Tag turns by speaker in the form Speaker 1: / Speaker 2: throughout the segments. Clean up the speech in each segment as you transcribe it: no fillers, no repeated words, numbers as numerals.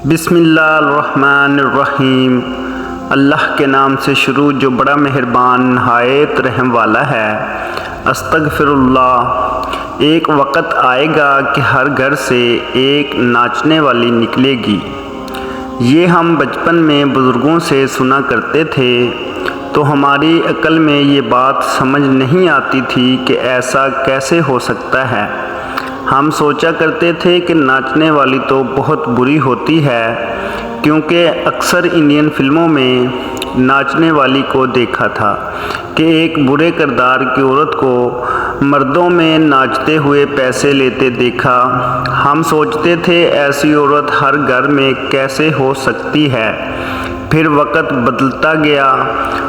Speaker 1: بسم اللہ الرحمن الرحیم۔ اللہ کے نام سے شروع جو بڑا مہربان نہایت رحم والا ہے۔ استغفر اللہ۔ ایک وقت آئے گا کہ ہر گھر سے ایک ناچنے والی نکلے گی۔ یہ ہم بچپن میں بزرگوں سے سنا کرتے تھے تو ہماری عقل میں یہ بات سمجھ نہیں آتی تھی کہ ایسا کیسے ہو سکتا ہے۔ ہم سوچا کرتے تھے کہ ناچنے والی تو بہت بری ہوتی ہے، کیونکہ اکثر انڈین فلموں میں ناچنے والی کو دیکھا تھا کہ ایک برے کردار کی عورت کو مردوں میں ناچتے ہوئے پیسے لیتے دیکھا۔ ہم سوچتے تھے ایسی عورت ہر گھر میں کیسے ہو سکتی ہے۔ پھر وقت بدلتا گیا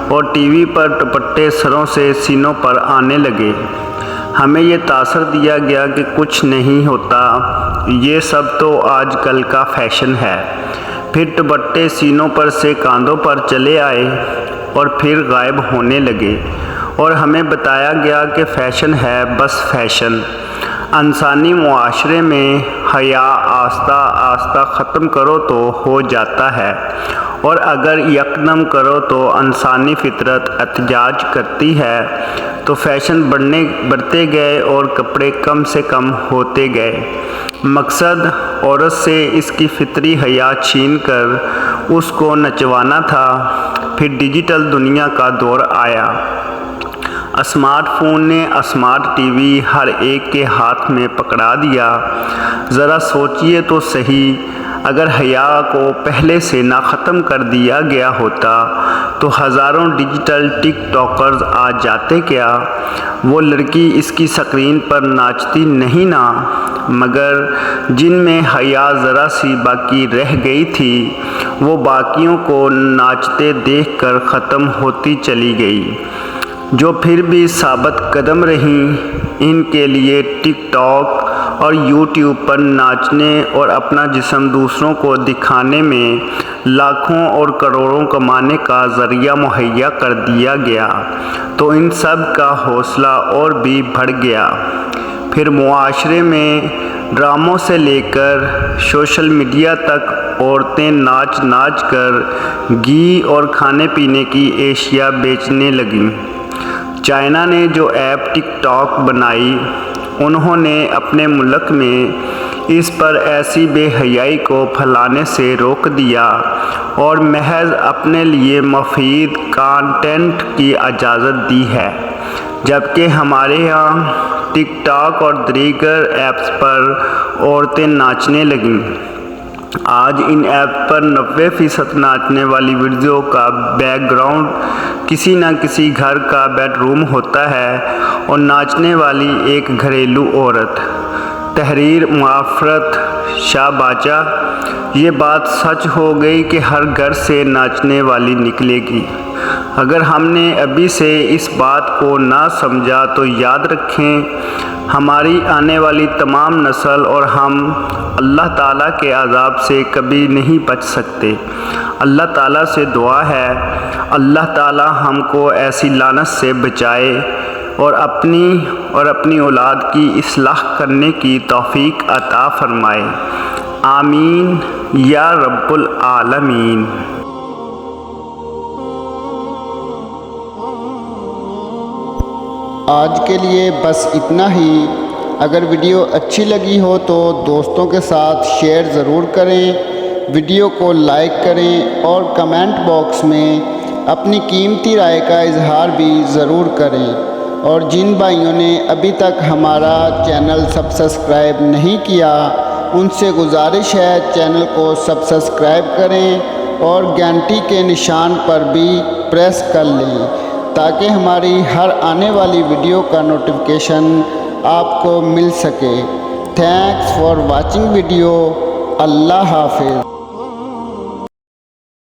Speaker 1: اور ٹی وی پر دوپٹے سروں سے سینوں پر آنے لگے۔ ہمیں یہ تاثر دیا گیا کہ کچھ نہیں ہوتا، یہ سب تو آج کل کا فیشن ہے۔ پھر دوپٹے سینوں پر سے کاندھوں پر چلے آئے اور پھر غائب ہونے لگے، اور ہمیں بتایا گیا کہ فیشن ہے بس فیشن۔ انسانی معاشرے میں حیا آہستہ آہستہ ختم کرو تو ہو جاتا ہے، اور اگر یکدم کرو تو انسانی فطرت احتجاج کرتی ہے۔ تو فیشن بڑھتے گئے اور کپڑے کم سے کم ہوتے گئے۔ مقصد عورت سے اس کی فطری حیا چھین کر اس کو نچوانا تھا۔ پھر ڈیجیٹل دنیا کا دور آیا۔ اسمارٹ فون نے اسمارٹ ٹی وی ہر ایک کے ہاتھ میں پکڑا دیا۔ ذرا سوچئے تو صحیح، اگر حیا کو پہلے سے نہ ختم کر دیا گیا ہوتا تو ہزاروں ڈیجیٹل ٹک ٹاکرز آ جاتے کیا؟ وہ لڑکی اس کی اسکرین پر ناچتی نہیں نا، مگر جن میں حیا ذرا سی باقی رہ گئی تھی وہ باقیوں کو ناچتے دیکھ کر ختم ہوتی چلی گئی۔ جو پھر بھی ثابت قدم رہیں، ان کے لیے ٹک ٹاک اور یوٹیوب پر ناچنے اور اپنا جسم دوسروں کو دکھانے میں لاکھوں اور کروڑوں کمانے کا ذریعہ مہیا کر دیا گیا تو ان سب کا حوصلہ اور بھی بڑھ گیا۔ پھر معاشرے میں ڈراموں سے لے کر سوشل میڈیا تک عورتیں ناچ ناچ کر گھی اور کھانے پینے کی اشیاء بیچنے لگیں۔ چائنا نے جو ایپ ٹک ٹاک بنائی، انہوں نے اپنے ملک میں اس پر ایسی بے حیائی کو پھیلانے سے روک دیا اور محض اپنے لیے مفید کانٹینٹ کی اجازت دی ہے، جبکہ ہمارے ہاں ٹک ٹاک اور دیگر ایپس پر عورتیں ناچنے لگیں۔ آج ان ایپ پر 90% ناچنے والی ویڈیو کا بیک گراؤنڈ کسی نہ کسی گھر کا بیڈ روم ہوتا ہے اور ناچنے والی ایک گھریلو عورت۔ تحریر معافرت شاہ باچا۔ یہ بات سچ ہو گئی کہ ہر گھر سے ناچنے والی نکلے گی۔ اگر ہم نے ابھی سے اس بات کو نہ سمجھا تو یاد رکھیں، ہماری آنے والی تمام نسل اور ہم اللہ تعالیٰ کے عذاب سے کبھی نہیں بچ سکتے۔ اللہ تعالیٰ سے دعا ہے اللہ تعالیٰ ہم کو ایسی لعنت سے بچائے اور اپنی اولاد کی اصلاح کرنے کی توفیق عطا فرمائے۔ آمین یا رب العالمین۔
Speaker 2: آج کے لیے بس اتنا ہی۔ اگر ویڈیو اچھی لگی ہو تو دوستوں کے ساتھ شیئر ضرور کریں، ویڈیو کو لائک کریں اور کمنٹ باکس میں اپنی قیمتی رائے کا اظہار بھی ضرور کریں۔ اور جن بھائیوں نے ابھی تک ہمارا چینل سبسکرائب نہیں کیا، ان سے گزارش ہے چینل کو سبسکرائب کریں اور گھنٹی کے نشان پر بھی پریس کر لیں تاکہ ہماری ہر آنے والی ویڈیو کا نوٹیفیکیشن آپ کو مل سکے۔ Thanks for watching video. اللہ حافظ۔